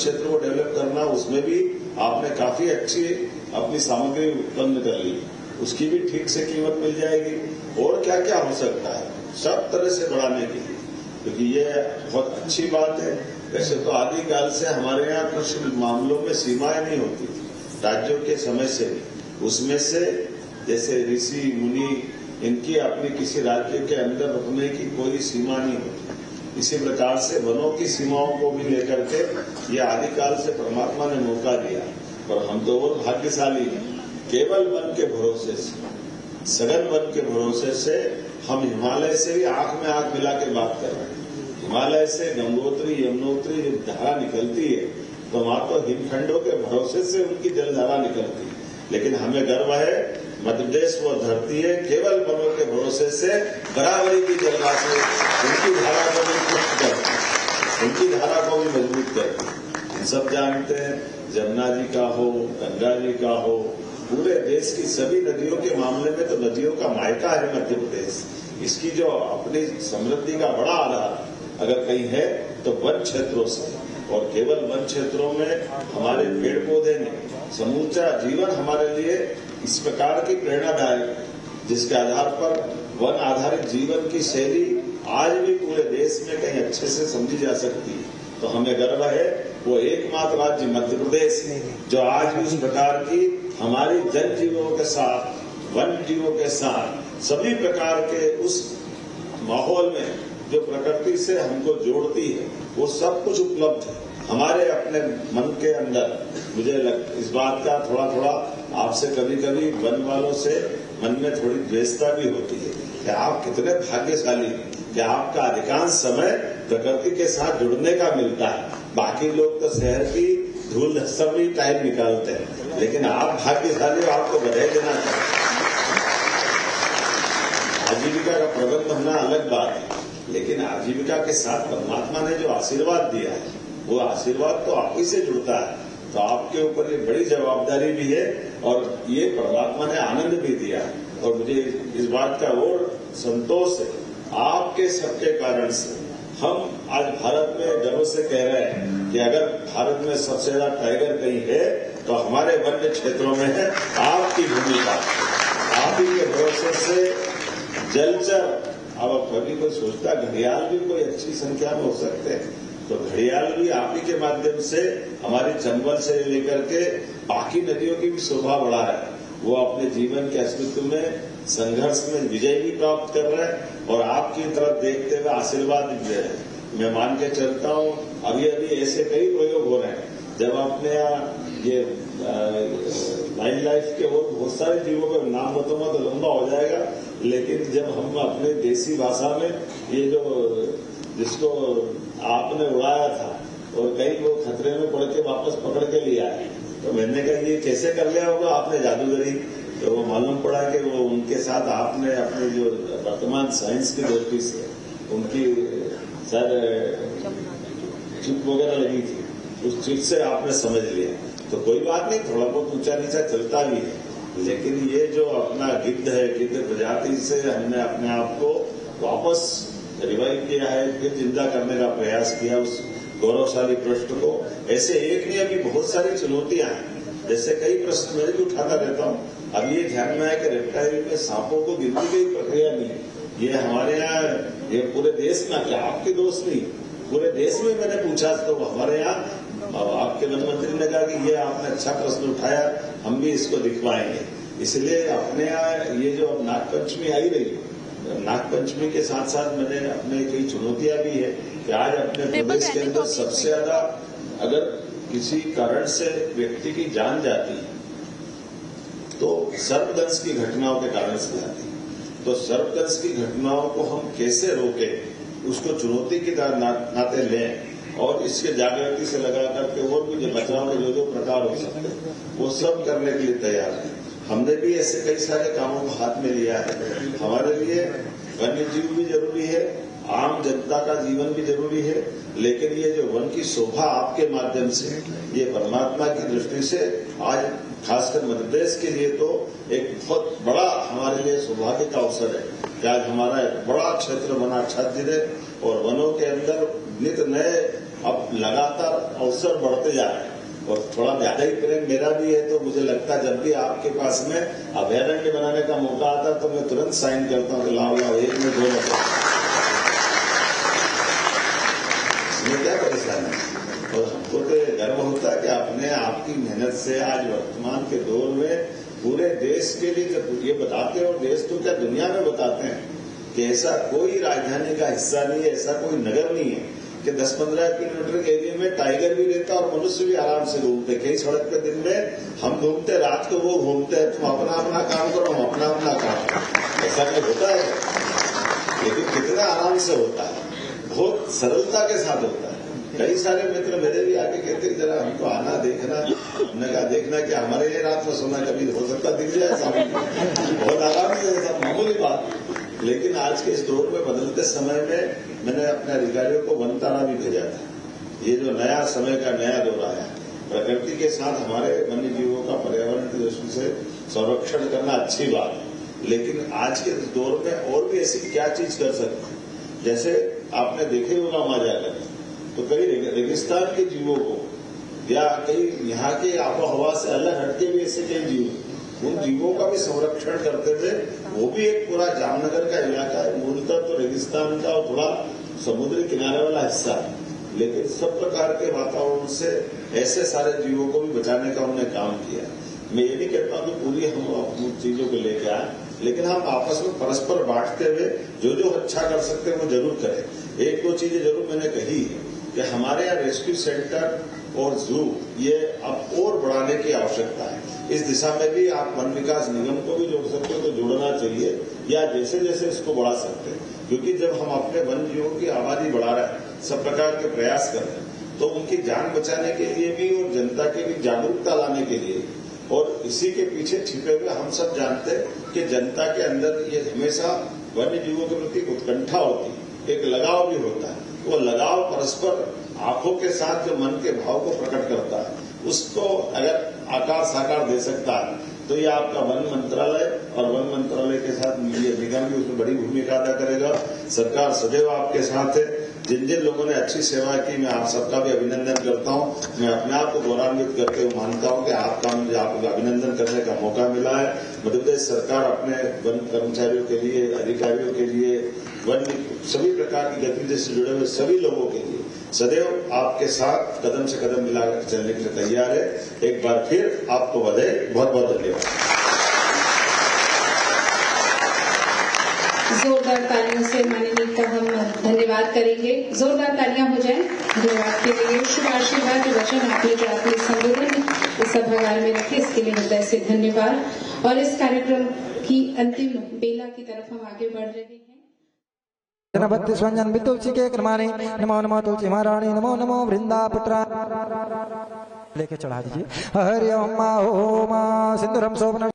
क्षेत्र को डेवलप करना, उसमें भी आपने काफी अच्छी अपनी सामग्री उत्पन्न कर ली, उसकी भी ठीक से कीमत मिल जाएगी। और क्या क्या हो सकता है सब तरह से बढ़ाने के लिए, क्योंकि ये बहुत अच्छी बात है। वैसे तो आदिकाल से हमारे यहाँ कुछ मामलों में सीमाएं नहीं होती राज्यों के समय से भी, उसमें से जैसे ऋषि मुनि इनकी अपनी किसी राज्य के अंदर रुकने की कोई सीमा नहीं होती। इसी प्रकार से वनों की सीमाओं को भी लेकर के ये आदिकाल से परमात्मा ने मौका दिया। और हम तो बहुत भाग्यशाली हैं, केवल वन के भरोसे से, सघन वन के भरोसे से हम हिमालय से भी आंख में आंख मिला के बात कर रहे हैं। हिमालय से गंगोत्री यमुनोत्री जब धारा निकलती है तो वहां तो हिमखंडों के भरोसे से उनकी जलधारा निकलती है, लेकिन हमें गर्व है मध्य प्रदेश वो धरती है केवल वनों के भरोसे से बराबरी की जलवा से उनकी धारा को भी पुष्ट करती है, उनकी धारा को भी मजबूत करती है। हम सब जानते हैं जमुना जी का हो, गंगा जी का हो, पूरे देश की सभी नदियों के मामले में तो नदियों का मायका है मध्य प्रदेश। इसकी जो अपनी समृद्धि का बड़ा आधार अगर कहीं है तो वन क्षेत्रों से, और केवल वन क्षेत्रों में हमारे पेड़ पौधे ने समूचा जीवन हमारे लिए इस प्रकार की प्रेरणादायक, जिसके आधार पर वन आधारित जीवन की शैली आज भी पूरे देश में कहीं अच्छे से समझी जा सकती है। तो हमें गर्व है वो एकमात्र राज्य मध्य प्रदेश जो आज भी उस प्रकार की हमारी जन जीवों के साथ, वन जीवों के साथ सभी प्रकार के उस माहौल में जो प्रकृति से हमको जोड़ती है वो सब कुछ उपलब्ध है हमारे अपने मन के अंदर। मुझे इस बात का थोड़ा थोड़ा आपसे कभी कभी वन वालों से मन में थोड़ी द्वेषता भी होती है कि आप कितने भाग्यशाली हैं कि आपका अधिकांश समय प्रकृति के साथ जुड़ने का मिलता है। बाकी लोग तो शहर की धूल धस्सर में टाइम निकालते हैं, लेकिन आप भाग्यशाली हो, आपको बधाई देना चाहिए। आजीविका का प्रबंध होना अलग बात है, लेकिन आजीविका के साथ परमात्मा ने जो आशीर्वाद दिया है वो आशीर्वाद तो आप ही से जुड़ता है। तो आपके ऊपर ये बड़ी जवाबदारी भी है और ये परमात्मा ने आनंद भी दिया है। और मुझे इस बात का और संतोष है आपके सबके कारण से हम आज भारत में गर्व से कह रहे हैं कि अगर भारत में सबसे ज्यादा टाइगर कहीं है तो हमारे वन्य क्षेत्रों में है आपकी भूमिका। आप ही के भरोसे से जलचर, अब कभी कोई सोचता घड़ियाल भी कोई अच्छी संख्या में हो सकते हैं, तो घड़ियाल भी आप ही के माध्यम से हमारी चंबल से लेकर के बाकी नदियों की भी शोभा बढ़ा है। वो अपने जीवन के अस्तित्व में संघर्ष में विजय भी प्राप्त कर रहे हैं और आपकी तरफ देखते हुए आशीर्वाद भी दे रहे हैं। मैं मान के चलता हूँ अभी अभी ऐसे कई प्रयोग हो रहे हैं जब अपने यहाँ ये वाइल्ड लाइफ के और बहुत सारे जीवों का नाम बताऊंगा तो लंबा हो जाएगा, लेकिन जब हम अपने देसी भाषा में ये जो जिसको आपने उड़ाया था और कई लोग खतरे में पड़ के वापस पकड़ के ले आए, तो मैंने कहा ये कैसे कर लिया होगा आपने जादूगरी। तो वो मालूम पड़ा कि वो उनके साथ आपने अपने जो वर्तमान साइंस की दृष्टि से उनकी सर चिप वगैरह लगी थी, उस चिप से आपने समझ लिया। तो कोई बात नहीं, थोड़ा बहुत ऊंचा नीचा चलता भी है, लेकिन ये जो अपना गिद्ध है, गिद्ध प्रजाति से हमने अपने आप को वापस रिवाइव किया है, फिर जिंदा करने का प्रयास किया उस गौरवशाली प्रश्न को। ऐसे एक नहीं अभी बहुत सारी चुनौतियां हैं, जैसे कई प्रश्न मैं भी उठाता रहता हूँ। अब ये ध्यान में है कि रेप्टाइल में सांपों को गिनती की प्रक्रिया नहीं है, ये हमारे यहाँ ये पूरे देश में, क्या आपके दोस्त नहीं पूरे देश में मैंने पूछा तो हमारे यहाँ आपके वन मंत्री ने कहा कि ये आपने अच्छा प्रश्न उठाया, हम भी इसको दिखवाएंगे। इसलिए अपने यहाँ ये जो अब नागपंचमी आई रही है, नागपंचमी के साथ साथ मैंने अपने कई चुनौतियां भी है कि आज अपने प्रदेश के अंदर सबसे ज्यादा अगर किसी कारण से व्यक्ति की जान जाती है तो सर्पदंश की घटनाओं के कारण से जाती है। तो सर्पदंश की घटनाओं को हम कैसे रोकें, उसको चुनौती के नाते लें और इसके जागृति से लगा करके और भी जो बचाव के जो प्रकार हो सकते हैं वो सब करने के लिए तैयार है। हमने भी ऐसे कई सारे कामों को हाथ में लिया है। हमारे लिए वन्य जीव भी जरूरी है, आम जनता का जीवन भी जरूरी है, लेकिन ये जो वन की शोभा आपके माध्यम से, ये परमात्मा की दृष्टि से आज खासकर मध्य प्रदेश के लिए तो एक बहुत बड़ा हमारे लिए सौभाग्य का अवसर है कि आज हमारा एक बड़ा क्षेत्र वनाच्छादित है और वनों के अंदर नित नए अब लगातार अवसर बढ़ते जा रहे हैं और थोड़ा ज्यादा ही प्रेम मेरा भी है, तो मुझे लगता है जब भी आपके पास में अभयारण्य बनाने का मौका आता है तो मैं तुरंत साइन करता हूँ कि लाओ लाओ, एक में 2 लगता इसमें क्या परेशानी है। और हमको तो गर्व होता है कि आपने आपकी मेहनत से आज वर्तमान के दौर में पूरे देश के लिए जब ये बताते हैं, और देश तो क्या दुनिया में बताते हैं कि ऐसा कोई राजधानी का हिस्सा नहीं है, ऐसा कोई नगर नहीं है कि 10-15 किलोमीटर के एरिया में टाइगर भी रहता और मनुष्य भी आराम से घूमते। कई सड़क पे दिन में हम घूमते, रात को वो घूमते हैं, तुम अपना अपना काम करो, हम अपना अपना काम। ऐसा नहीं होता है, लेकिन कितना आराम से होता है, बहुत सरलता के साथ होता है। कई सारे मित्र मेरे भी आके कहते हैं जरा हमको आना देखना, हमने कहा देखना कि हमारे लिए रात में सोना कभी हो सकता दिख जाए सामने, बहुत आराम से, सब मामूली बात। लेकिन आज के इस दौर में बदलते समय में मैंने अपने अधिकारियों को वनतारा भी भेजा था। ये जो नया समय का नया दौर आया, प्रकृति के साथ हमारे वन्य जीवों का पर्यावरण की दृष्टि से संरक्षण करना अच्छी बात है, लेकिन आज के दौर में और भी ऐसी क्या चीज कर सकते हैं। जैसे आपने देखे होगा वहां जाकर तो कई रेगिस्तान के जीवों को या कई यहाँ के आबोहवा से अलग हटके भी ऐसे कई जीव, उन जीवों का भी संरक्षण करते थे। वो भी एक पूरा जामनगर का इलाका है, मूलतः तो रेगिस्तान का और थोड़ा समुद्री किनारे वाला हिस्सा है, लेकिन सब प्रकार के वातावरण से ऐसे सारे जीवों को भी बचाने का उन्होंने काम किया। मैं ये नहीं कहता हूं कि पूरी हम चीजों को लेके आए, लेकिन हम आपस में परस्पर बांटते हुए जो जो अच्छा कर सकते हैं वो जरूर करें। 1-2 चीजें जरूर मैंने कही कि हमारे यहाँ रेस्क्यू सेंटर और जू ये अब और बढ़ाने की आवश्यकता है। इस दिशा में भी आप वन विकास निगम को भी जोड़ सकते हो तो जोड़ना चाहिए, या जैसे जैसे इसको बढ़ा सकते हैं, क्योंकि जब हम अपने वन जीवों की आबादी बढ़ा रहे हैं, सब प्रकार के प्रयास कर रहे हैं, तो उनकी जान बचाने के लिए भी और जनता के भी जागरूकता लाने के लिए, और इसी के पीछे छिपे हुए हम सब जानते हैं कि जनता के अंदर ये हमेशा वन्य जीवों के प्रति उत्कंठा होती है, एक लगाव भी होता है। वो लगाव परस्पर आंखों के साथ जो मन के भाव को प्रकट करता है, उसको अगर आकार साकार दे सकता है तो ये आपका वन मंत्रालय और वन मंत्रालय के साथ मीडिया निगम भी उसमें बड़ी भूमिका अदा करेगा। सरकार सदैव आपके साथ है। जिन जिन लोगों ने अच्छी सेवा की मैं आप सबका भी अभिनंदन करता हूं। मैं अपने आप को गौरवान्वित करते हुए मानता हूं कि आपका मुझे आपको अभिनंदन करने का मौका मिला है। मध्य प्रदेश सरकार अपने वन कर्मचारियों के लिए, अधिकारियों के लिए, वन सभी प्रकार की गतिविधि से जुड़े हुए सभी लोगों के लिए सदैव आपके साथ कदम से कदम मिलाकर चलने के लिए तैयार है। एक बार फिर आपको बधाई, बहुत बहुत धन्यवाद। जोरदार तालियों से माननीय का हम धन्यवाद करेंगे। जोरदार तालियां हो जाएं धन्यवाद के लिए। शुभ आशीर्वाद वचन आपने जो अपने संबोधन इस सभागार में रखे, इसके लिए हृदय से धन्यवाद। और इस कार्यक्रम की अंतिम बेला की तरफ हम आगे बढ़ रहे हैं। भक्ति स्वंजन तुलसी के क्रमाणी नमो नमो तुलसी महारानी नमो नमो वृंदापुत्रा लेके चढ़ा दीजिए। हरि ओम सिंदूरम शोभन